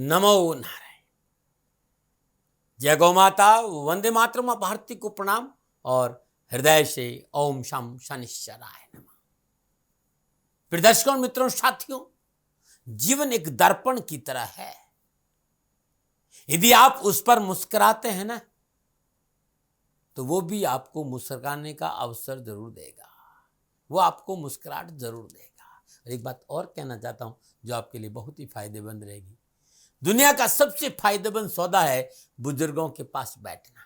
नमो नारायण। जय गौ माता, वंदे मातरम, भारती को प्रणाम और हृदय से ओम शम शनिश्चराय नमः। प्रिय दर्शकों, मित्रों, साथियों, जीवन एक दर्पण की तरह है। यदि आप उस पर मुस्कुराते हैं ना, तो वो भी आपको मुस्कुराने का अवसर जरूर देगा, वो आपको मुस्कुराहट जरूर देगा। और एक बात और कहना चाहता हूं जो आपके लिए बहुत ही फायदेमंद रहेगी। दुनिया का सबसे फायदेमंद सौदा है बुजुर्गों के पास बैठना।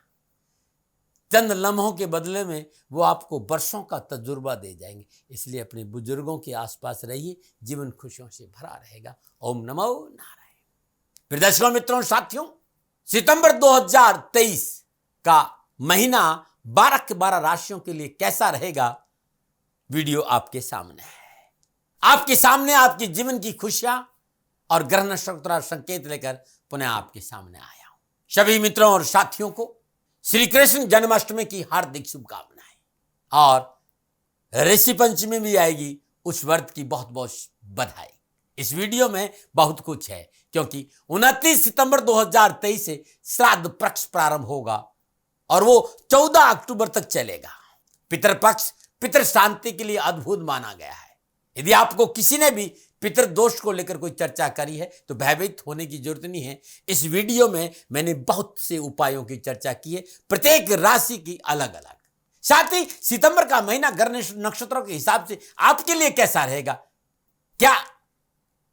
चंद लम्हों के बदले में वो आपको वर्षों का तजुर्बा दे जाएंगे। इसलिए अपने बुजुर्गों के आसपास रहिए, जीवन खुशियों से भरा रहेगा। ओम नमो नारायण। प्रिय दर्शकों, मित्रों, साथियों, सितंबर 2023 का महीना 12 के 12 राशियों के लिए कैसा रहेगा, वीडियो आपके सामने है। आपके सामने आपके जीवन की खुशियां और ग्रह नक्षत्र संकेत लेकर पुनः आपके सामने आया हूं। सभी मित्रों और साथियों को श्री कृष्ण जन्माष्टमी की हार्दिक शुभकामनाएं और ऋषि पंचमी भी आएगी, उस व्रत की बहुत बहुत बधाई। इस वीडियो में बहुत कुछ है, क्योंकि 29 सितंबर 2023 से श्राद्ध पक्ष प्रारंभ होगा और वो 14 अक्टूबर तक चलेगा। पितृपक्ष पितृ शांति के लिए अद्भुत माना गया है। यदि आपको किसी ने भी पितृदोष को लेकर कोई चर्चा करी है तो भयभीत होने की जरूरत नहीं है। इस वीडियो में मैंने बहुत से उपायों की चर्चा की है, प्रत्येक राशि की अलग अलग। साथ ही सितंबर का महीना ग्रह नक्षत्रों के हिसाब से आपके लिए कैसा रहेगा, क्या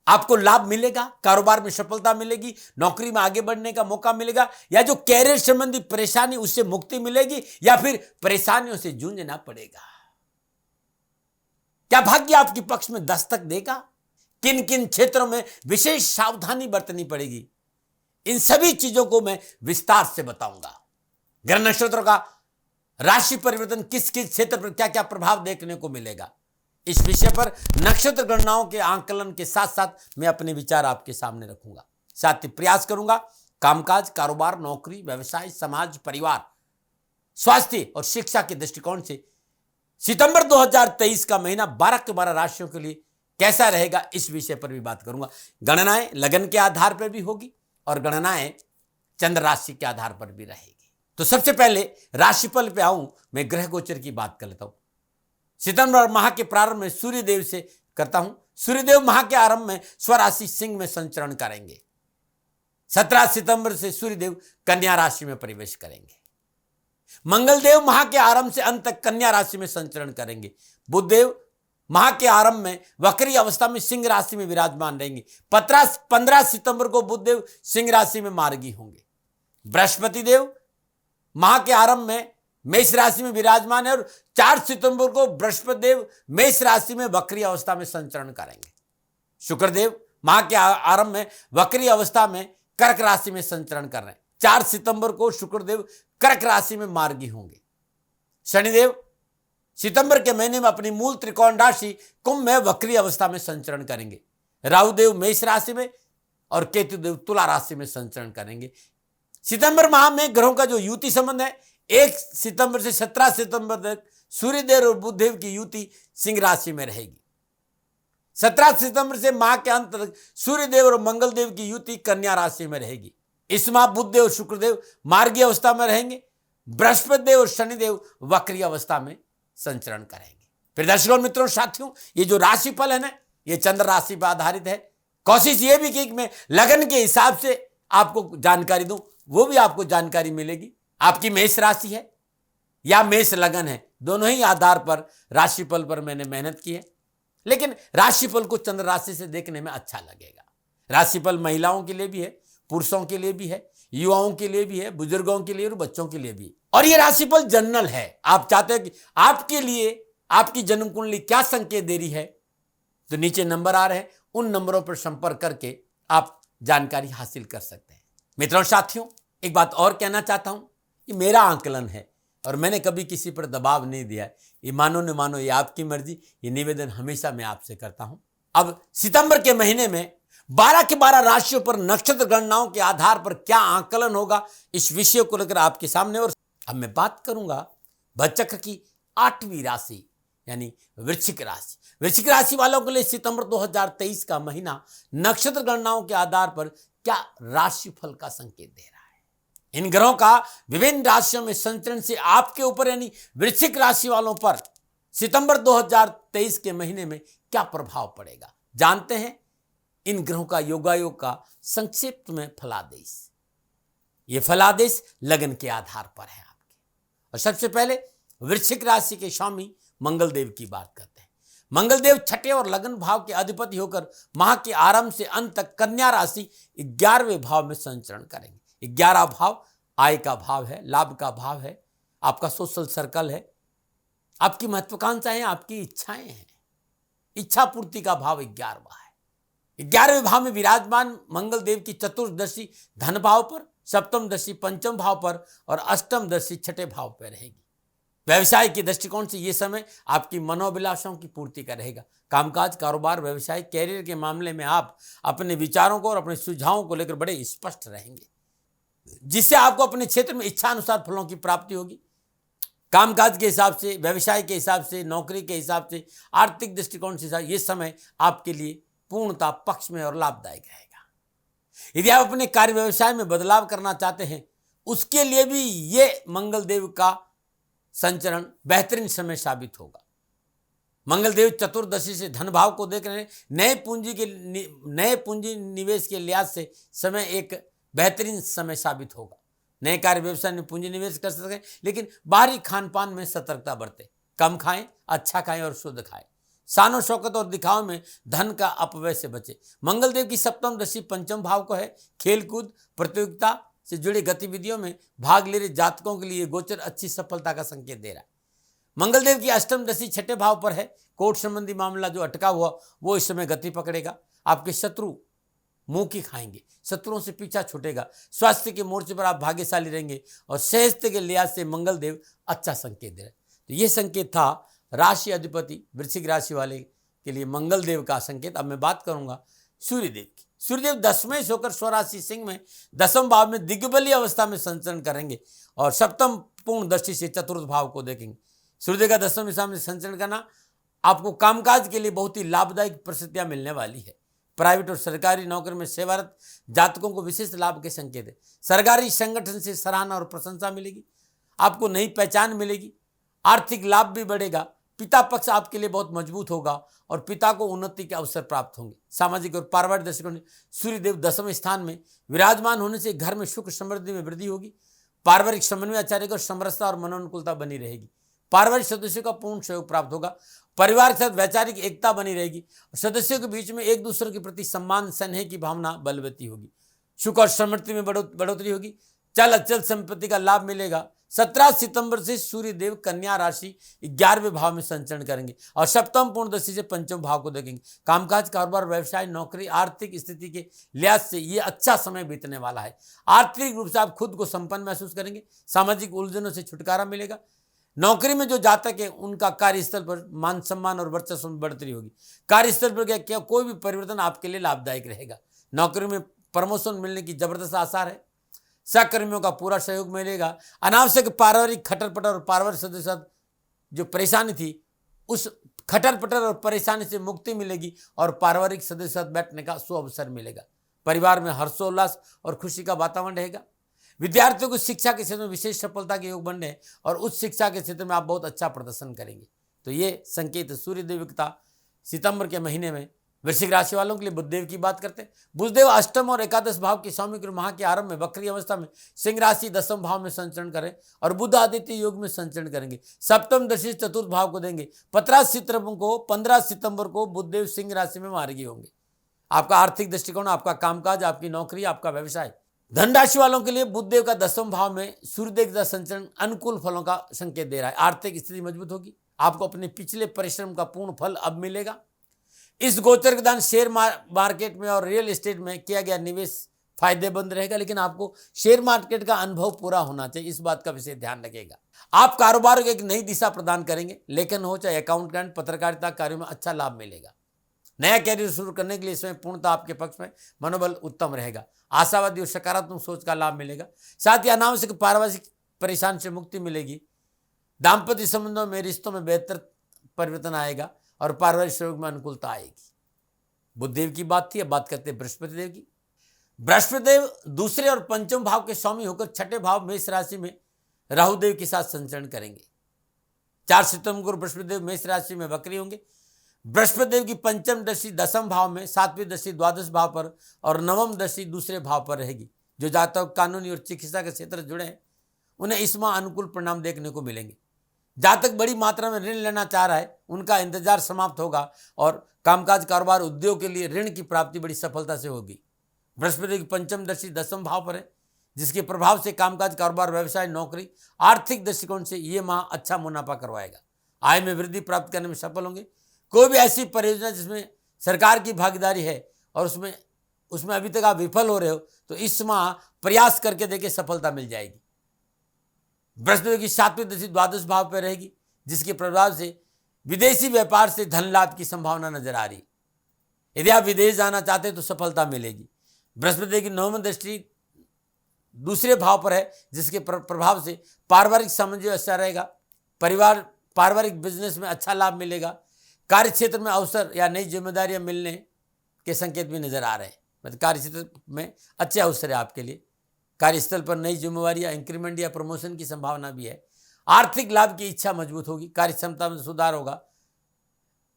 आपको लाभ मिलेगा, कारोबार में सफलता मिलेगी, नौकरी में आगे बढ़ने का मौका मिलेगा, या जो कैरियर संबंधी परेशानी उससे मुक्ति मिलेगी, या फिर परेशानियों से जूझना पड़ेगा। क्या भाग्य आपके पक्ष में दस्तक देगा, किन किन क्षेत्रों में विशेष सावधानी बरतनी पड़ेगी, इन सभी चीजों को मैं विस्तार से बताऊंगा। ग्रह नक्षत्रों का राशि परिवर्तन किस किस क्षेत्र पर क्या क्या प्रभाव देखने को मिलेगा, इस विषय पर नक्षत्र गणनाओं के आंकलन के साथ साथ मैं अपने विचार आपके सामने रखूंगा। साथ ही प्रयास करूंगा कामकाज, कारोबार, नौकरी, व्यवसाय, समाज, परिवार, स्वास्थ्य और शिक्षा के दृष्टिकोण से सितंबर 2023 का महीना 12 के 12 राशियों के लिए कैसा रहेगा, इस विषय पर भी बात करूंगा। गणनाएं लगन के आधार पर भी होगी और गणनाएं चंद्र राशि के आधार पर भी रहेगी। तो सबसे पहले राशिफल पे आऊं, मैं ग्रह गोचर की बात कर लेता हूं। सितंबर माह के प्रारंभ में सूर्यदेव से करता हूं। सूर्यदेव माह के आरंभ में स्वराशि सिंह में संचरण करेंगे। 17 सितंबर से सूर्यदेव कन्या राशि में प्रवेश करेंगे। मंगलदेव माह के आरंभ से अंत तक कन्या राशि में संचरण करेंगे। बुधदेव माह के आरंभ में वक्री अवस्था में सिंह राशि में विराजमान रहेंगे। 15 सितंबर को बुधदेव सिंह राशि में मार्गी होंगे। बृहस्पति देव माह के आरंभ में मेष राशि में विराजमान है और 4 सितंबर को बृहस्पति देव मेष राशि में वक्री अवस्था में संचरण करेंगे। शुक्रदेव माह के आरंभ में वक्री अवस्था में कर्क राशि में संचरण कर रहे हैं। 4 सितंबर को शुक्रदेव कर्क राशि में मार्गी होंगे। शनिदेव सितंबर के महीने में अपनी मूल त्रिकोण राशि कुंभ में वक्री अवस्था में संचरण करेंगे। राहुदेव मेष राशि में और केतुदेव तुला राशि में संचरण करेंगे। सितंबर माह में ग्रहों का जो युति संबंध है, 1 सितंबर से 17 सितंबर तक सूर्यदेव और बुधदेव की युति सिंह राशि में रहेगी। 17 सितंबर से माह के अंत तक सूर्यदेव और मंगलदेव की युति कन्या राशि में रहेगी। इस माह बुधदेव और शुक्रदेव मार्गी अवस्था में रहेंगे। बृहस्पति देव और शनिदेव वक्री अवस्था में संचरण करेंगे। फिर दर्शकों, मित्रों, साथियों, ये जो राशिफल है ना, ये चंद्र राशि पर आधारित है। कोशिश ये भी की कि मैं लगन के हिसाब से आपको जानकारी दूं, वो भी आपको जानकारी मिलेगी। आपकी मेष राशि है या मेष लगन है, दोनों ही आधार पर राशिफल पर मैंने मेहनत की है, लेकिन राशिफल को चंद्र राशि से देखने में अच्छा लगेगा। राशिफल महिलाओं के लिए भी है, पुरुषों के लिए भी है, युवाओं के लिए भी है, बुजुर्गों के लिए और बच्चों के लिए भी। और ये राशिफल जनरल है। आप चाहते हैं कि आपके लिए आपकी जन्म कुंडली क्या संकेत दे रही है, तो नीचे नंबर आ रहे हैं, उन नंबरों पर संपर्क करके आप जानकारी हासिल कर सकते हैं। मित्रों, साथियों, एक बात और कहना चाहता हूं, ये मेरा आंकलन है और मैंने कभी किसी पर दबाव नहीं दिया है। ये मानो न मानो, ये आपकी मर्जी। ये निवेदन हमेशा मैं आपसे करता हूं। अब सितंबर के महीने में 12 के 12 राशियों पर नक्षत्र गणनाओं के आधार पर क्या आंकलन होगा, इस विषय को लेकर आपके सामने। और अब मैं बात करूंगा भचक्र की 8वीं राशि यानी वृश्चिक राशि। वृश्चिक राशि वालों के लिए सितंबर 2023 का महीना नक्षत्र गणनाओं के आधार पर क्या राशिफल का संकेत दे रहा है। इन ग्रहों का विभिन्न राशियों में संचरण से आपके ऊपर यानी वृश्चिक राशि वालों पर सितंबर 2023 के महीने में क्या प्रभाव पड़ेगा, जानते हैं इन ग्रहों का योगायोग का संक्षिप्त में फलादेश। ये फलादेश लगन के आधार पर है आपके। और सबसे पहले वृश्चिक राशि के स्वामी मंगल देव की बात करते हैं। मंगल देव छठे और लगन भाव के अधिपति होकर माह के आरंभ से अंत तक कन्या राशि 11वें भाव में संचरण करेंगे। 11 भाव आय का भाव है, लाभ का भाव है, आपका सोशल सर्कल है, आपकी महत्वाकांक्षाएं, आपकी इच्छाएं हैं। इच्छा पूर्ति का भाव 11वां है। 11वें भाव में विराजमान मंगल देव की चतुर्दशी धन भाव पर, सप्तम दृष्टि पंचम भाव पर और अष्टम दृष्टि छठे भाव पर रहेगी। व्यवसाय के दृष्टिकोण से यह समय आपकी मनोभिलाषों की पूर्ति का रहेगा। कामकाज, कारोबार, व्यवसाय, कैरियर के मामले में आप अपने विचारों को और अपने सुझावों को लेकर बड़े स्पष्ट रहेंगे, जिससे आपको अपने क्षेत्र में इच्छा अनुसार फलों की प्राप्ति होगी। कामकाज के हिसाब से, व्यवसाय के हिसाब से, नौकरी के हिसाब से, आर्थिक दृष्टिकोण से यह समय आपके लिए पूर्णतः पक्ष में और लाभदायक रहेगा। यदि आप अपने कार्य व्यवसाय में बदलाव करना चाहते हैं, उसके लिए भी ये मंगल देव का संचरण बेहतरीन समय साबित होगा। मंगल देव चतुर्दशी से धन भाव को देख रहे हैं। नए पूंजी निवेश के लिहाज से समय एक बेहतरीन समय साबित होगा। नए कार्य व्यवसाय में पूंजी निवेश कर सकते हैं, लेकिन बाहरी खान पान में सतर्कता बरतें। कम खाएं, अच्छा खाएं और शुद्ध खाएं। शानो शौकत और दिखाव में धन का अपव्यय से बचे। मंगल देव की सप्तम दृष्टि पंचम भाव को है। खेलकूद, प्रतियोगिता से जुड़ी गतिविधियों में भाग ले रहे जातकों के लिए गोचर अच्छी सफलता का संकेत दे रहा है। मंगल देव की अष्टम दृष्टि छठे भाव पर है। कोर्ट संबंधी मामला जो अटका हुआ वो इस समय गति पकड़ेगा। आपके शत्रु मुंह की खाएंगे, शत्रुओं से पीछा छूटेगा। स्वास्थ्य के मोर्चे पर आप भाग्यशाली रहेंगे और स्वास्थ्य के लिहाज से मंगल देव अच्छा संकेत दे रहे हैं। तो ये संकेत था राशि अधिपति वृश्चिक राशि वाले के लिए मंगल देव का संकेत। अब मैं बात करूंगा सूर्यदेव की। सूर्यदेव 10वें से होकर स्वराशि सिंह में 10वें भाव में दिग्बलीय अवस्था में संचरण करेंगे और सप्तम पूर्ण दृष्टि से चतुर्थ भाव को देखेंगे। सूर्यदेव का 10वें दिशा में संचरण करना आपको कामकाज के लिए बहुत ही लाभदायक परिस्थितियां मिलने वाली है। प्राइवेट और सरकारी नौकरी में सेवारत जातकों को विशेष लाभ के संकेत है। सरकारी संगठन से सराहना और प्रशंसा मिलेगी। आपको नई पहचान मिलेगी। आर्थिक लाभ भी बढ़ेगा। पिता पक्ष आपके लिए बहुत मजबूत होगा और पिता को उन्नति के अवसर प्राप्त होंगे। सामाजिक और पारिवारिक दृष्टिकोण सूर्यदेव 10वें स्थान में विराजमान होने से घर में सुख समृद्धि में वृद्धि होगी। पारिवारिक समन्वय अच्छा रहेगा और समरसता और मनोनुकूलता बनी रहेगी। पारिवारिक सदस्यों का पूर्ण सहयोग प्राप्त होगा। परिवार के साथ वैचारिक एकता बनी रहेगी। सदस्यों के बीच में एक दूसरे के प्रति सम्मान स्नेह की भावना बलवती होगी। सुख और समृद्धि में बढ़ोतरी होगी। चल अचल संपत्ति का लाभ मिलेगा। 17 सितंबर से सूर्यदेव कन्या राशि 11वें भाव में संचरण करेंगे और सप्तम पूर्ण दृष्टि से पंचम भाव को देखेंगे। कामकाज, कारोबार, व्यवसाय, नौकरी, आर्थिक स्थिति के लिहाज से ये अच्छा समय बीतने वाला है। आर्थिक रूप से आप खुद को संपन्न महसूस करेंगे। सामाजिक उलझनों से छुटकारा मिलेगा। नौकरी में जो जातक है उनका कार्यस्थल पर मान सम्मान और वर्चस्व में बढ़ोतरी होगी। कार्यस्थल पर क्या कोई भी परिवर्तन आपके लिए लाभदायक रहेगा। नौकरी में प्रमोशन मिलने की जबरदस्त आसार है। सहकर्मियों का पूरा सहयोग मिलेगा। अनावश्यक पारिवारिक खटर पटर और पारिवारिक सदस्य जो परेशानी थी उस खटर पटर और परेशानी से मुक्ति मिलेगी और पारिवारिक सदस्य साथ बैठने का सुअवसर मिलेगा। परिवार में हर्षोल्लास और खुशी का वातावरण रहेगा। विद्यार्थियों को शिक्षा के क्षेत्र में विशेष सफलता के योग बनने और उच्च शिक्षा के क्षेत्र में आप बहुत अच्छा प्रदर्शन करेंगे। तो ये संकेत सूर्यदेव का सितंबर के महीने में वृश्चिक राशि वालों के लिए बुधदेव की बात करते हैं। बुधदेव अष्टम और एकादश भाव के स्वामी के माह के आरंभ में वक्री अवस्था में सिंह राशि 10वें भाव में संचरण करें और बुध आदित्य योग में संचरण करेंगे। सप्तम दृष्टि चतुर्थ भाव को देंगे। 15 सितंबर को बुधदेव सिंह राशि में मार्गी होंगे। आपका आर्थिक दृष्टिकोण, आपका कामकाज, आपकी नौकरी, आपका व्यवसाय। धन राशि वालों के लिए बुधदेव का 10वें भाव में सूर्यदेव का संचरण अनुकूल फलों का संकेत दे रहा है। आर्थिक स्थिति मजबूत होगी। आपको अपने पिछले परिश्रम का पूर्ण फल अब मिलेगा। इस गोचर के दान शेयर मार्केट में और रियल एस्टेट में किया गया निवेश फायदेमंद रहेगा, लेकिन आपको शेयर मार्केट का अनुभव पूरा होना चाहिए। इस बात का विशेष ध्यान रखिएगा। आप कारोबार को एक नई दिशा प्रदान करेंगे। लेखन हो चाहे अकाउंटेंट, पत्रकारिता कार्यों में अच्छा लाभ मिलेगा। नया कैरियर शुरू करने के लिए इसमें पूर्णतः आपके पक्ष में मनोबल उत्तम रहेगा। आशावादी और सकारात्मक सोच का लाभ मिलेगा। साथ ही अनावश्यक पारिवारिक परेशानी से मुक्ति मिलेगी। दाम्पत्य संबंधों में, रिश्तों में बेहतर परिवर्तन आएगा और पारिवारिक सहयोग में अनुकूलता आएगी। बुध देव की बात थी, अब बात करते हैं बृहस्पति देव की। बृहस्पति देव दूसरे और पंचम भाव के स्वामी होकर छठे भाव मेष राशि में राहु देव के साथ संचरण करेंगे। 4 सितंबर को बृहस्पति देव मेष राशि में वक्री होंगे। बृहस्पति देव की पंचम दृष्टि दसम भाव में, 7वीं दृष्टि द्वादश भाव पर और नवम दृष्टि दूसरे भाव पर रहेगी। जो जातक कानूनी और चिकित्सा के क्षेत्र से जुड़े हैं उन्हें इस माह अनुकूल परिणाम देखने को मिलेंगे। जातक बड़ी मात्रा में ऋण लेना चाह रहा है उनका इंतजार समाप्त होगा और कामकाज कारोबार उद्योग के लिए ऋण की प्राप्ति बड़ी सफलता से होगी। बृहस्पति की पंचम दृष्टि दसम भाव पर है, जिसके प्रभाव से कामकाज कारोबार व्यवसाय नौकरी आर्थिक दृष्टिकोण से ये माह अच्छा मुनाफा करवाएगा। आय में वृद्धि प्राप्त करने में सफल होंगे। कोई भी ऐसी परियोजना जिसमें सरकार की भागीदारी है और उसमें अभी तक आप विफल हो रहे हो तो इस माह प्रयास करके देखिए सफलता मिल जाएगी। बृहस्पति की 7वीं दृष्टि द्वादश भाव पर रहेगी, जिसके प्रभाव से विदेशी व्यापार से धन लाभ की संभावना नजर आ रही। यदि आप विदेश जाना चाहते हैं तो सफलता मिलेगी। बृहस्पति की 9वीं दृष्टि दूसरे भाव पर है, जिसके प्रभाव से पारिवारिक सामंजस्य अच्छा रहेगा। पारिवारिक बिजनेस में अच्छा लाभ मिलेगा। कार्य क्षेत्र में अवसर या नई जिम्मेदारियां मिलने के संकेत भी नजर आ रहे हैं। मतलब कार्य क्षेत्र में अच्छे अवसर है आपके लिए। कार्यस्थल पर नई जिम्मेवारियां, इंक्रीमेंट या प्रमोशन की संभावना भी है। आर्थिक लाभ की इच्छा मजबूत होगी। कार्य क्षमता में सुधार होगा।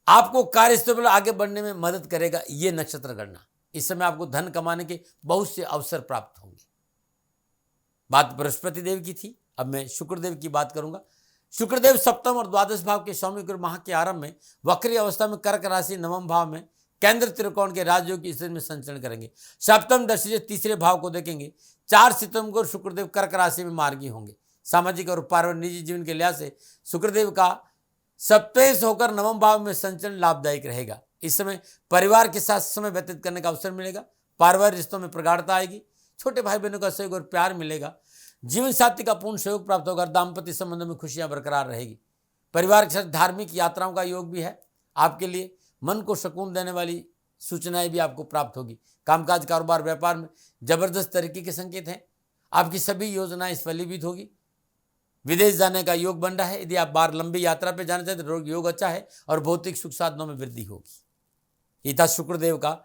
आपको कार्यस्थल पर आगे बढ़ने में मदद करेगा ये नक्षत्र गणना। इस समय आपको धन कमाने के बहुत से अवसर प्राप्त होंगे। बात बृहस्पति देव की थी, अब मैं शुक्रदेव की बात करूंगा। शुक्रदेव सप्तम और द्वादश भाव के स्वामी गुरु माह के आरंभ में वक्री अवस्था में कर्क राशि नवम भाव में केंद्र त्रिकोण के राजयोग की स्थिति में संचरण करेंगे। सप्तम दृष्टि से तीसरे भाव को देखेंगे। 4 सितंबर को शुक्रदेव कर्क राशि में मार्गी होंगे। सामाजिक और पारिवारिक निजी जीवन के लिहाज से शुक्रदेव का सप्तम होकर नवम भाव में संचरण लाभदायक रहेगा। इस समय परिवार के साथ समय व्यतीत करने का अवसर मिलेगा। पारिवारिक रिश्तों में प्रगाढ़ता आएगी। छोटे भाई बहनों का सहयोग और प्यार मिलेगा। जीवन साथी का पूर्ण सहयोग प्राप्त होगा। दाम्पत्य संबंधों में खुशियां बरकरार रहेगी। परिवार के साथ धार्मिक यात्राओं का योग भी है आपके लिए। मन को सुकून देने वाली सूचनाएं भी आपको प्राप्त होगी। कामकाज कारोबार व्यापार में जबरदस्त तरक्की के संकेत हैं। आपकी सभी योजनाएं फलीभूत होगी। विदेश जाने का योग बन रहा है। यदि आप बाहर लंबी यात्रा पर जाना चाहते तो योग अच्छा है और भौतिक सुख साधनों में वृद्धि होगी। ये था शुक्रदेव का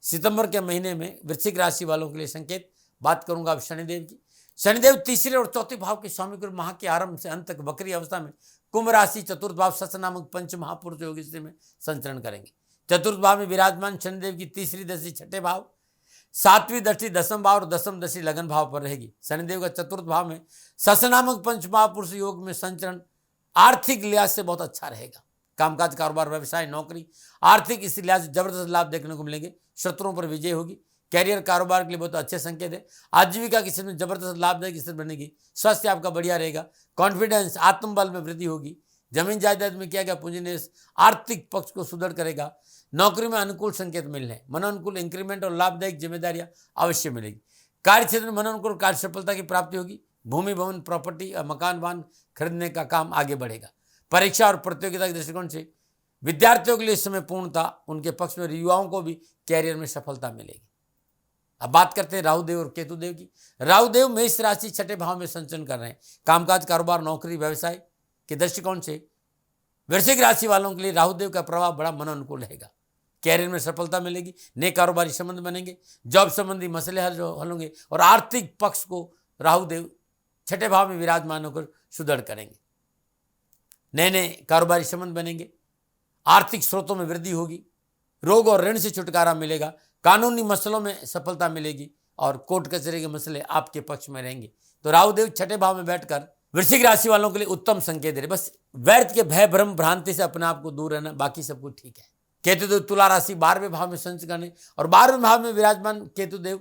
सितंबर के महीने में वृश्चिक राशि वालों के लिए संकेत। बात करूंगा अब शनिदेव की। शनिदेव तीसरे और चौथे भाव के स्वामी गुरु माह के आरंभ से अंत तक वक्री अवस्था में कुंभ राशि चतुर्थ भाव सत्य नामक पंच महापुरुष योग स्थिति में संचरण करेंगे। चतुर्थ भाव में विराजमान शनिदेव की तीसरी दृष्टि छठे भाव, 7वीं दृष्टि दसम भाव और दसम दृष्टि लगन भाव पर रहेगी। शनिदेव का चतुर्थ भाव में सत्य नामक पंच महापुरुष योग में संचरण आर्थिक लिहाज से बहुत अच्छा रहेगा। कामकाज कारोबार व्यवसाय नौकरी आर्थिक इस लिहाज से जबरदस्त लाभ देखने को मिलेंगे। शत्रुओं पर विजय होगी। कैरियर कारोबार के लिए बहुत अच्छे संकेत है। आजीविका की स्थिति में जबरदस्त लाभदायक स्थिति बनेगी। स्वास्थ्य आपका बढ़िया रहेगा। कॉन्फिडेंस आत्मबल में वृद्धि होगी। जमीन जायदाद में किया गया पूंजी निवेश आर्थिक पक्ष को सुदृढ़ करेगा। नौकरी में अनुकूल संकेत मिलने, मनोनुकूल इंक्रीमेंट और लाभदायक जिम्मेदारियां अवश्य मिलेगी। कार्य क्षेत्र में मनोनुकूल कार्य सफलता की प्राप्ति होगी। भूमि भवन प्रॉपर्टी और मकान वाहन खरीदने का काम आगे बढ़ेगा। परीक्षा और प्रतियोगिता के दृष्टिकोण से विद्यार्थियों के लिए इस समय पूर्णता उनके पक्ष में, युवाओं को भी कैरियर में सफलता मिलेगी। अब बात करते हैं राहुदेव और केतुदेव की। राहुदेव मेष राशि छठे भाव में संचरण कर रहे हैं। कामकाज कारोबार नौकरी व्यवसाय के दृष्टिकोण से वृश्चिक राशि वालों के लिए राहुदेव का प्रभाव बड़ा मनोनुकूल रहेगा। कैरियर में सफलता मिलेगी। नए कारोबारी संबंध बनेंगे। जॉब संबंधी मसले हल होंगे और आर्थिक पक्ष को राहुदेव छठे भाव में विराजमान होकर सुदृढ़ करेंगे। नए नए कारोबारी संबंध बनेंगे। आर्थिक स्रोतों में वृद्धि होगी। रोग और ऋण से छुटकारा मिलेगा। कानूनी मसलों में सफलता मिलेगी और कोर्ट कचहरी के मसले आपके पक्ष में रहेंगे। तो राहुदेव छठे भाव में बैठकर वृश्चिक राशि वालों के लिए उत्तम संकेत दे रहे। बस व्यर्थ के भय भ्रम भ्रांति से अपने आप को दूर रहना, बाकी सब कुछ ठीक है। केतुदेव तुला राशि 12वें भाव में संचरण करने और 12वें भाव में विराजमान केतुदेव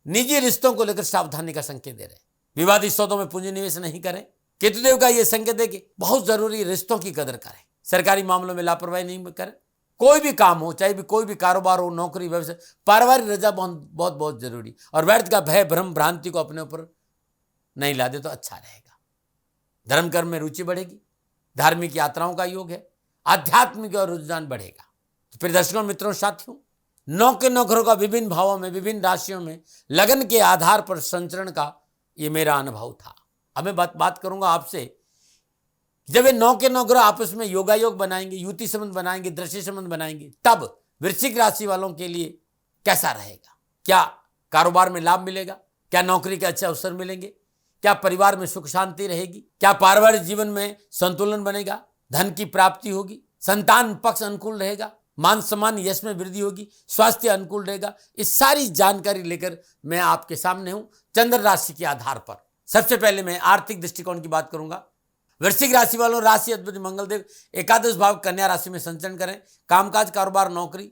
निजी रिश्तों को लेकर सावधानी का संकेत दे रहे। विवादित सौदों में पूंजी निवेश नहीं करें। केतुदेव का यह संकेत है कि बहुत जरूरी रिश्तों की कदर करें। सरकारी मामलों में लापरवाही नहीं करें। कोई भी काम हो, चाहे भी कोई भी कारोबार हो, नौकरी व्यवसाय, पारिवारिक रजा बहुत बहुत जरूरी। और व्यर्थ का भय भ्रम भ्रांति को अपने ऊपर नहीं ला दे तो अच्छा रहेगा। धर्म कर्म में रुचि बढ़ेगी। धार्मिक यात्राओं का योग है। आध्यात्मिक और रुझान बढ़ेगा। तो फिर दर्शकों मित्रों साथियों, नौकरों का विभिन्न भावों में विभिन्न राशियों में लगन के आधार पर संचरण का ये मेरा अनुभव था। अब मैं बात करूंगा आपसे जब ये 9 के 9 ग्रह आपस में योगायोग बनाएंगे, युति संबंध बनाएंगे, दृष्टि संबंध बनाएंगे, तब वृश्चिक राशि वालों के लिए कैसा रहेगा? क्या कारोबार में लाभ मिलेगा? क्या नौकरी के अच्छे अवसर मिलेंगे? क्या परिवार में सुख शांति रहेगी? क्या पारिवारिक जीवन में संतुलन बनेगा? धन की प्राप्ति होगी? संतान पक्ष अनुकूल रहेगा? मान सम्मान यश में वृद्धि होगी? स्वास्थ्य अनुकूल रहेगा? इस सारी जानकारी लेकर मैं आपके सामने हूं चंद्र राशि के आधार पर। सबसे पहले मैं आर्थिक दृष्टिकोण की बात करूंगा। वृश्चिक राशि वालों, राशि अधिपति मंगलदेव एकादश भाव कन्या राशि में संचरण करें। कामकाज, कारोबार, नौकरी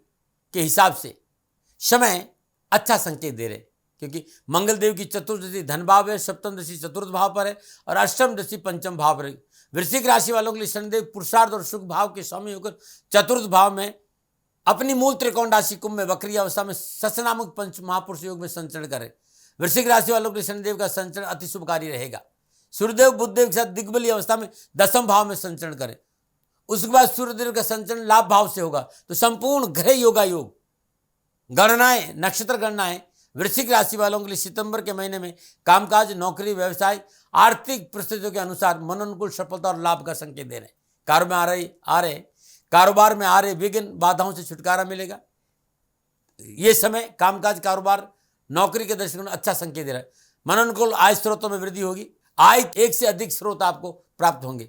के हिसाब से समय अच्छा संकेत दे रहे, क्योंकि मंगल देव की चतुर्थ दृष्टि धन भाव है, सप्तम दृष्टि चतुर्थ भाव पर है और अष्टम दृष्टि पंचम भाव पर है। वृश्चिक राशि वालों के लिए शनिदेव पुरुषार्थ और सुख भाव के स्वामी होकर चतुर्थ भाव में अपनी मूल त्रिकोण राशि कुंभ में वक्री अवस्था में सस नामक पंच महापुरुष योग में संचरण करें। वृश्चिक राशि वालों के लिए शनिदेव का संचरण अति शुभकारी रहेगा। सूर्यदेव बुधदेव के साथ दिग्बली अवस्था में दसम भाव में संचरण करें। उसके बाद सूर्यदेव का संचरण लाभ भाव से होगा, तो संपूर्ण ग्रह योगा योग गणनाएं, नक्षत्र गणनाएं वृश्चिक राशि वालों के लिए सितंबर के महीने में कामकाज, नौकरी, व्यवसाय, आर्थिक परिस्थितियों के अनुसार मनोनुकूल सफलता और लाभ का संकेत दे रहे हैं। कारोबार में आ रहे विघ्न बाधाओं से छुटकारा मिलेगा। ये समय कामकाज, कारोबार, नौकरी के दृष्टिकोण अच्छा संकेत दे रहा है। मनोनुकूल आय स्रोतों में वृद्धि होगी। आय एक से अधिक स्रोत आपको प्राप्त होंगे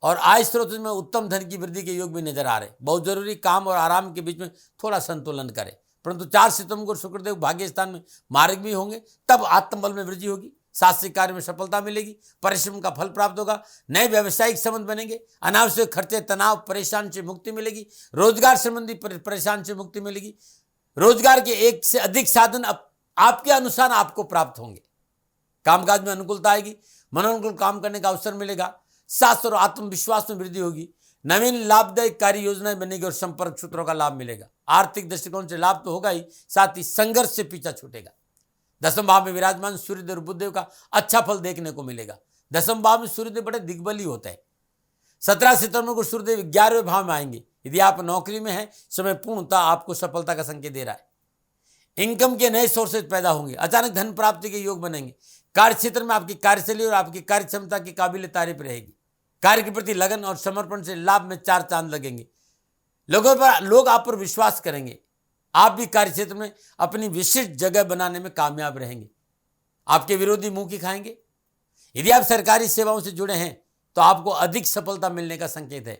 और आय स्रोत में उत्तम धन की वृद्धि के योग भी नजर आ रहे हैं। बहुत जरूरी, काम और आराम के बीच में थोड़ा संतुलन करें। परंतु 4 सितंबर को शुक्रदेव भाग्य स्थान में मार्ग भी होंगे, तब आत्मबल में वृद्धि होगी। शासकीय कार्य में सफलता मिलेगी, परिश्रम का फल प्राप्त होगा, नए व्यावसायिक संबंध बनेंगे, अनावश्यक खर्चे, तनाव, परेशान से मुक्ति मिलेगी, रोजगार संबंधी परेशान से मुक्ति मिलेगी। रोजगार के एक से अधिक साधन आपके अनुसार आपको प्राप्त होंगे। कामकाज में अनुकूलता आएगी, मनोनुकूल काम करने का अवसर मिलेगा, साहस और आत्मविश्वास में वृद्धि होगी, नवीन लाभदायक कार्य योजनाएं बनेगी और संपर्क सूत्रों का लाभ मिलेगा। आर्थिक दृष्टिकोण से लाभ तो होगा ही, साथ ही संघर्ष से पीछा छूटेगा। दसम भाव में विराजमान सूर्यदेव बुधदेव का अच्छा फल देखने को मिलेगा। दसम भाव में सूर्यदेव बड़े दिग्बली होते हैं। 17 सितंबर को सूर्यदेव 11वें भाव में आएंगे। यदि आप नौकरी में हैं, समय पूर्णतः आपको सफलता का संकेत दे रहा है। इनकम के नए सोर्सेज पैदा होंगे, अचानक धन प्राप्ति के योग बनेंगे। कार्य क्षेत्र में आपकी कार्यशैली और आपकी कार्य क्षमता की काबिल तारीफ रहेगी। कार्य के प्रति लगन और समर्पण से लाभ में 4 चांद लगेंगे। लोग आप पर विश्वास करेंगे। आप भी कार्य क्षेत्र में अपनी विशिष्ट जगह बनाने में कामयाब रहेंगे। आपके विरोधी मुंह की खाएंगे। यदि आप सरकारी सेवाओं से जुड़े हैं तो आपको अधिक सफलता मिलने का संकेत है,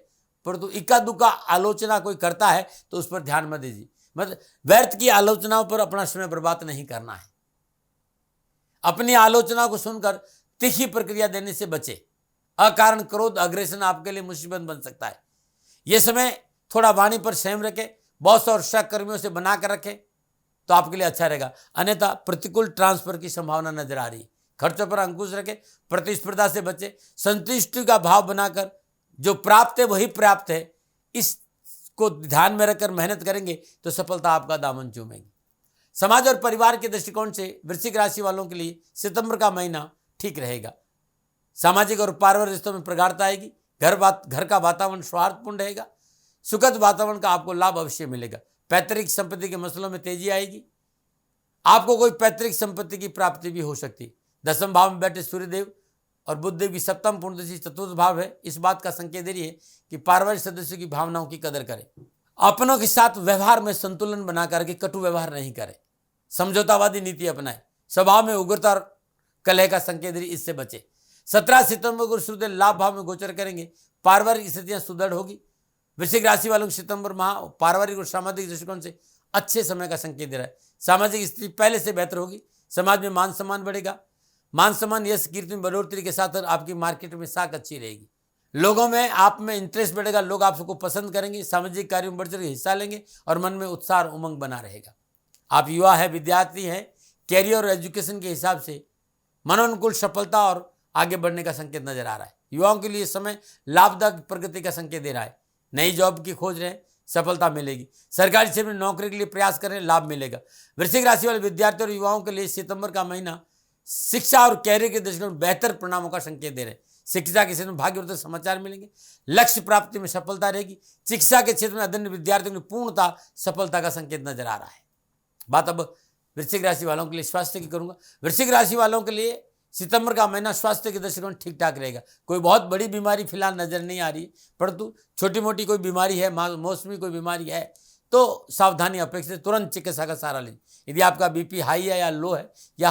परंतु इक्का दुक्का आलोचना कोई करता है तो उस पर ध्यान मत दीजिए। मतलब व्यर्थ की आलोचनाओं पर अपना समय बर्बाद नहीं करना है। अपनी आलोचना को सुनकर तीखी प्रक्रिया देने से बचे। अकारण क्रोध, अग्रेशन आपके लिए मुसीबत बन सकता है। यह समय थोड़ा वाणी पर संयम रखें, बॉस और सहकर्मियों से बनाकर रखें तो आपके लिए अच्छा रहेगा। अन्यथा प्रतिकूल ट्रांसफर की संभावना नजर आ रही है। खर्चों पर अंकुश रखें, प्रतिस्पर्धा से बचें, संतुष्टि का भाव बनाकर जो प्राप्त है वही प्राप्त है, इसको ध्यान में रखकर मेहनत करेंगे तो सफलता आपका दामन चूमेगी। समाज और परिवार के दृष्टिकोण से वृश्चिक राशि वालों के लिए सितंबर का महीना ठीक रहेगा। सामाजिक और पारिवारिक रिश्तों में प्रगाढ़ता आएगी। घर का वातावरण सौहार्दपूर्ण रहेगा। सुखद वातावरण का आपको लाभ अवश्य मिलेगा। पैतृक संपत्ति के मसलों में तेजी आएगी। आपको कोई पैतृक संपत्ति की प्राप्ति भी हो सकती है। दसम भाव में बैठे सूर्यदेव और बुधदेव की सप्तम पूर्णदृष्टि चतुर्थ भाव है। इस बात का संकेत दे रही है कि पारिवारिक सदस्यों की भावनाओं की कदर करें। अपनों के साथ व्यवहार में संतुलन बनाकर के कटु व्यवहार नहीं करें। समझौतावादी नीति अपनाएं। स्वभाव में उग्रता और कलह का संकेत दे रही, इससे बचे। 17 सितंबर को सूर्यदेव लाभ भाव में गोचर करेंगे। पारिवारिक स्थितियां सुदृढ़ होगी। वृश्चिक राशि वालों को सितंबर माह पारिवारिक और सामाजिक दृष्टिकोण से अच्छे समय का संकेत दे रहा है। सामाजिक स्थिति पहले से बेहतर होगी। समाज में मान सम्मान बढ़ेगा। मान सम्मान, यश, कीर्ति में बढ़ोतरी के साथ आपकी मार्केट में साख अच्छी रहेगी। लोगों में आप में इंटरेस्ट बढ़ेगा। लोग आपको पसंद करेंगे। सामाजिक कार्यों में बढ़ चढ़ हिस्सा लेंगे और मन में उत्साह और उमंग बना रहेगा। आप युवा है, विद्यार्थी हैं, कैरियर और एजुकेशन के हिसाब से मनोनुकूल सफलता और आगे बढ़ने का संकेत नजर आ रहा है। युवाओं के लिए समय लाभदायक प्रगति का संकेत दे रहा है। नई जॉब की खोज रहे हैं, सफलता मिलेगी। सरकारी क्षेत्र में नौकरी के लिए प्रयास करें, लाभ मिलेगा। वृश्चिक राशि वाले विद्यार्थियों और युवाओं के लिए सितंबर का महीना शिक्षा और कैरियर के दृष्टिकोण में बेहतर परिणामों का संकेत दे रहे हैं। शिक्षा के क्षेत्र में भाग्यवर्धक समाचार मिलेंगे। लक्ष्य प्राप्ति में सफलता रहेगी। शिक्षा के क्षेत्र में अध्ययन विद्यार्थियों की पूर्णतः सफलता का संकेत नजर आ रहा है। बात अब वृश्चिक राशि वालों के लिए स्वास्थ्य की करूंगा। वृश्चिक राशि वालों के लिए सितंबर का महीना स्वास्थ्य के दृष्टिकोण ठीक ठाक रहेगा। कोई बहुत बड़ी बीमारी फिलहाल नजर नहीं आ रही, परंतु छोटी मोटी कोई बीमारी है, मौसमी कोई बीमारी है तो सावधानी अपेक्षित, तुरंत चिकित्सा का सहारा लीजिए। यदि आपका बीपी हाई है या लो है या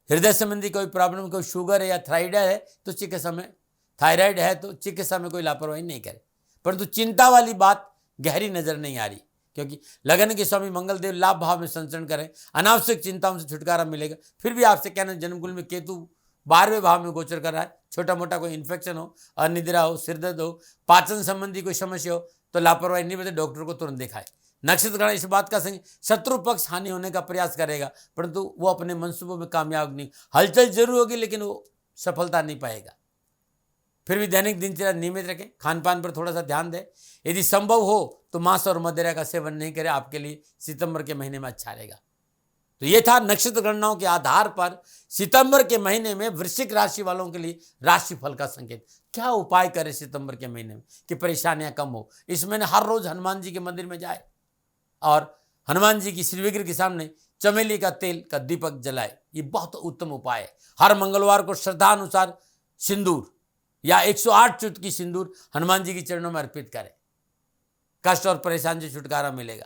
हृदय संबंधी कोई प्रॉब्लम, कोई शुगर है या थायराइड है तो चिकित्सा में, थायराइड है तो चिकित्सा में कोई लापरवाही नहीं करे। परंतु चिंता वाली बात गहरी नजर नहीं आ रही, क्योंकि लगन के स्वामी मंगलदेव लाभ भाव में संचरण करें, अनावश्यक चिंताओं से छुटकारा मिलेगा। फिर भी आपसे कहना, जन्मकुल में केतु 12वें भाव में गोचर कर रहा है, छोटा मोटा कोई इन्फेक्शन हो, अनिद्रा हो, सिरदर्द हो, पाचन संबंधी कोई समस्या हो तो लापरवाही नहीं बरते, डॉक्टर को तुरंत दिखाए। नक्षत्र गण इस बात का संग शत्रु पक्ष हानि होने का प्रयास करेगा, परंतु वो अपने मंसूबों में कामयाब नहीं, हलचल जरूर होगी लेकिन वो सफलता नहीं पाएगा। फिर भी दैनिक दिनचर्या नियमित रखें, खान पान पर थोड़ा सा ध्यान दें। यदि संभव हो तो मांस और मदिरा का सेवन नहीं करें, आपके लिए सितंबर के महीने में अच्छा रहेगा। तो ये था नक्षत्र गणनाओं के आधार पर सितंबर के महीने में वृश्चिक राशि वालों के लिए राशिफल का संकेत। क्या उपाय करें सितंबर के महीने में कि परेशानियां कम हो। इस महीने हर रोज हनुमान जी के मंदिर में जाए और हनुमान जी की श्री विग्रह के सामने चमेली का तेल का दीपक जलाए, ये बहुत उत्तम उपाय है। हर मंगलवार को श्रद्धा अनुसार सिंदूर या 108 चुटकी सिंदूर हनुमान जी के चरणों में अर्पित करें, कष्ट और परेशानी से छुटकारा मिलेगा।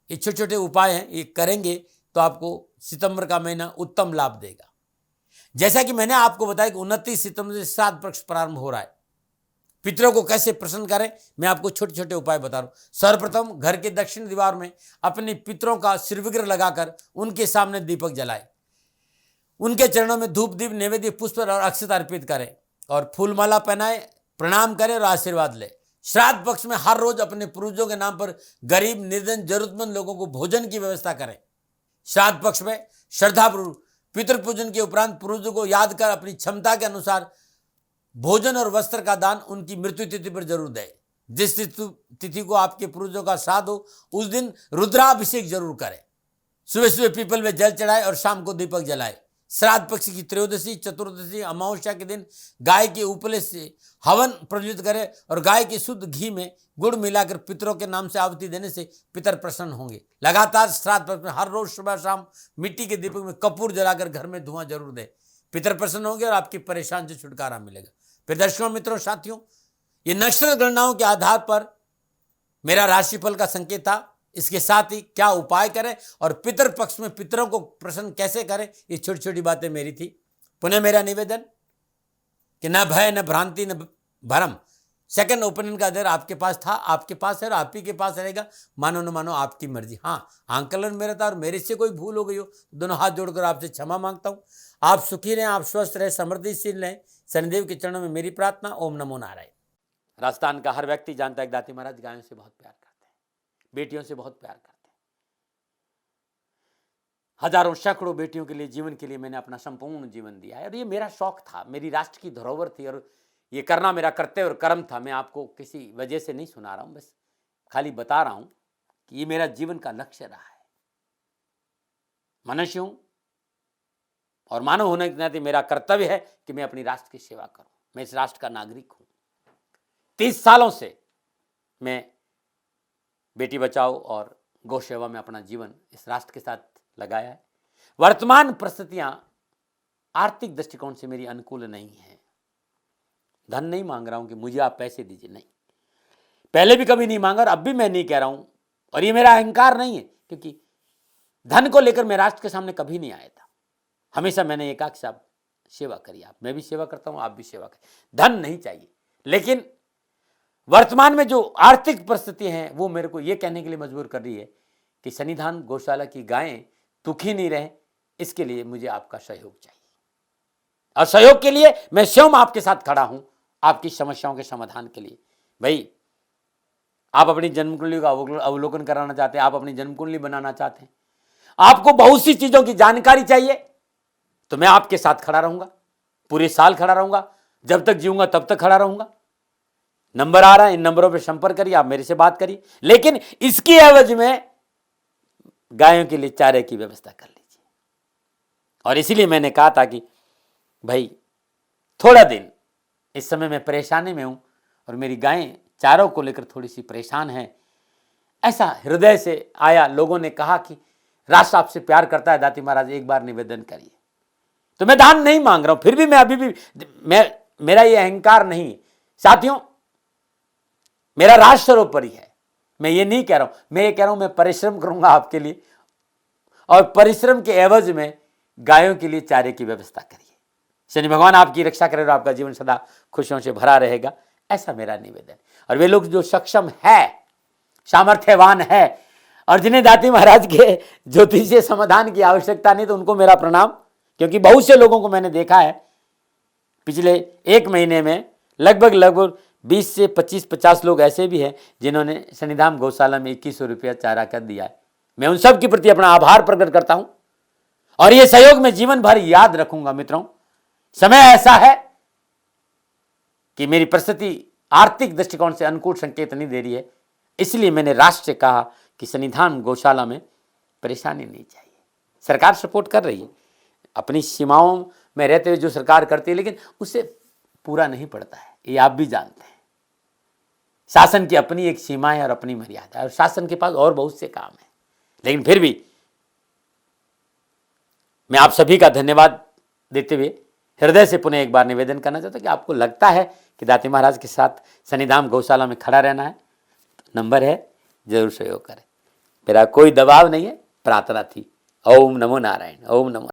ये छोटे छोटे उपाय हैं, ये करेंगे तो आपको सितंबर का महीना उत्तम लाभ देगा। जैसा कि मैंने आपको बताया कि 29 सितंबर से श्राद्ध पक्ष प्रारंभ हो रहा है। पितरों को कैसे प्रसन्न करें, मैं आपको छोटे छोटे उपाय बता रहा हूं। सर्वप्रथम घर के दक्षिण दीवार में अपने पितरों का श्री विग्रह लगाकर उनके सामने दीपक जलाए, उनके चरणों में धूप दीप नैवेद्य पुष्प और अक्षत अर्पित करें और फूलमाला पहनाए, प्रणाम करें और आशीर्वाद ले। श्राद्ध पक्ष में हर रोज अपने पूर्वजों के नाम पर गरीब निर्धन जरूरतमंद लोगों को भोजन की व्यवस्था करें। श्राद्ध पक्ष में श्रद्धापूर्वक पितृ पूजन के उपरांत पूर्वजों को याद कर अपनी क्षमता के अनुसार भोजन और वस्त्र का दान उनकी मृत्यु तिथि पर जरूर दें। जिस तिथि को आपके पूर्वजों का श्राद्ध हो उस दिन रुद्राभिषेक जरूर करें। सुबह सुबह पीपल में जल चढ़ाए और शाम को दीपक जलाए। श्राद्ध पक्ष की त्रयोदशी, चतुर्दशी, अमावस्या के दिन गाय के उपले से हवन प्रज्वलित करें और गाय के शुद्ध घी में गुड़ मिलाकर पितरों के नाम से आहुति देने से पितर प्रसन्न होंगे। लगातार श्राद्ध पक्ष में हर रोज सुबह शाम मिट्टी के दीपक में कपूर जलाकर घर में धुआं जरूर दें, पितर प्रसन्न होंगे और आपकी परेशान से छुटकारा मिलेगा। फिर दर्शकों, मित्रों, साथियों, ये नक्षत्र गणनाओं के आधार पर मेरा राशिफल का संकेत था। इसके साथ ही क्या उपाय करें और पितर पक्ष में पितरों को प्रसन्न कैसे करें, ये छोटी छोटी बातें मेरी थी। पुनः मेरा निवेदन कि न भय, न भ्रांति, न भरम, सेकंड ओपिनियन का दर आपके पास था, आपके पास है और आप ही के पास रहेगा। मानो न मानो आपकी मर्जी। हाँ, आंकलन मेरा था और मेरे से कोई भूल हो गई हो दोनों हाथ जोड़कर आपसे क्षमा मांगता हूँ। आप सुखी रहें, आप स्वस्थ रहें, समृद्धिशील रहें, शनिदेव के चरणों में मेरी प्रार्थना। ओम नमो नारायण। राजस्थान का हर व्यक्ति जानता है कि दाती महाराज गायों से बहुत प्यार करते हैं, बेटियों से बहुत प्यार करते हैं। हजारों सैकड़ों बेटियों के लिए, जीवन के लिए मैंने अपना संपूर्ण जीवन दिया है और ये मेरा शौक था, मेरी राष्ट्र की धरोहर थी और ये करना मेरा कर्तव्य और कर्म था। मैं आपको किसी वजह से नहीं सुना रहा हूं, बस खाली बता रहा हूं कि ये मेरा जीवन का लक्ष्य रहा है। मनुष्य हूं और मानव होने के नाते मेरा कर्तव्य है कि मैं अपनी राष्ट्र की सेवा करूं। मैं इस राष्ट्र का नागरिक हूं। 30 सालों से मैं बेटी बचाओ और गौ सेवा में अपना जीवन इस राष्ट्र के साथ लगाया है। वर्तमान परिस्थितियां आर्थिक दृष्टिकोण से मेरी अनुकूल नहीं है। धन नहीं मांग रहा हूं कि मुझे आप पैसे दीजिए, नहीं, पहले भी कभी नहीं मांगा और अब भी मैं नहीं कह रहा हूं। और ये मेरा अहंकार नहीं है, क्योंकि धन को लेकर मैं राष्ट्र के सामने कभी नहीं आया था। हमेशा मैंने एक आख साहब सेवा करी, आप, मैं भी सेवा करता हूं, आप भी सेवा करें। धन नहीं चाहिए, लेकिन वर्तमान में जो आर्थिक परिस्थिति हैं वो मेरे को ये कहने के लिए मजबूर कर रही है कि सन्निधान गौशाला की गायें दुखी नहीं रहे, इसके लिए मुझे आपका सहयोग चाहिए। और सहयोग के लिए मैं स्वयं आपके साथ खड़ा हूं, आपकी समस्याओं के समाधान के लिए। भाई, आप अपनी जन्म कुंडली का अवलोकन कराना चाहते हैं, आप अपनी जन्म कुंडली बनाना चाहते हैं, आपको बहुत सी चीजों की जानकारी चाहिए, तो मैं आपके साथ खड़ा रहूंगा, पूरे साल खड़ा रहूंगा, जब तक जीऊंगा तब तक खड़ा रहूंगा। नंबर आ रहा है, इन नंबरों पर संपर्क करिए, आप मेरे से बात करिए, लेकिन इसकी एवज में गायों के लिए चारे की व्यवस्था कर लीजिए। और इसीलिए मैंने कहा था कि भाई थोड़ा दिन इस समय मैं परेशानी में हूं और मेरी गायें चारों को लेकर थोड़ी सी परेशान हैं। ऐसा हृदय से आया, लोगों ने कहा कि राष्ट्र आपसे प्यार करता है दाती महाराज, एक बार निवेदन करिए। तो मैं दान नहीं मांग रहा हूं, फिर भी मैं अभी भी मेरा ये अहंकार नहीं साथियों, मेरा राज सर्वोपरि है। मैं ये नहीं कह रहा हूं, मैं ये कह रहा हूं मैं परिश्रम करूंगा आपके लिए, और परिश्रम के एवज में गायों के लिए चारे की व्यवस्था करिए। शनि भगवान आपकी रक्षा करे और आपका जीवन सदा खुशियों से भरा रहेगा, ऐसा मेरा निवेदन। और वे लोग जो सक्षम है, सामर्थ्यवान है, और जिन्हें दाती महाराज के ज्योतिषीय समाधान की आवश्यकता नहीं, तो उनको मेरा प्रणाम, क्योंकि बहुत से लोगों को मैंने देखा है पिछले 1 महीने में लगभग 20 से 25-50 लोग ऐसे भी हैं जिन्होंने शनिधाम गौशाला में 2100 रुपया चारा कर दिया है। मैं उन सब के प्रति अपना आभार प्रकट करता हूं, और यह सहयोग मैं जीवन भर याद रखूंगा। मित्रों, समय ऐसा है कि मेरी परिस्थिति आर्थिक दृष्टिकोण से अनुकूल संकेत नहीं दे रही है, इसलिए मैंने राष्ट्र से कहा कि शनिधाम गौशाला में परेशानी नहीं चाहिए। सरकार सपोर्ट कर रही है, अपनी सीमाओं में रहते हुए जो सरकार करती है, लेकिन उससे पूरा नहीं पड़ता है, ये आप भी जानते हैं। शासन की अपनी एक सीमा है और अपनी मर्यादा है, और शासन के पास और बहुत से काम है। लेकिन फिर भी मैं आप सभी का धन्यवाद देते हुए हृदय से पुनः एक बार निवेदन करना चाहता हूं कि आपको लगता है कि दाती महाराज के साथ शनिधाम गौशाला में खड़ा रहना है, तो नंबर है, जरूर सहयोग करें। मेरा कोई दबाव नहीं है, प्रार्थना थी। ओम नमो नारायण, ओम नमो।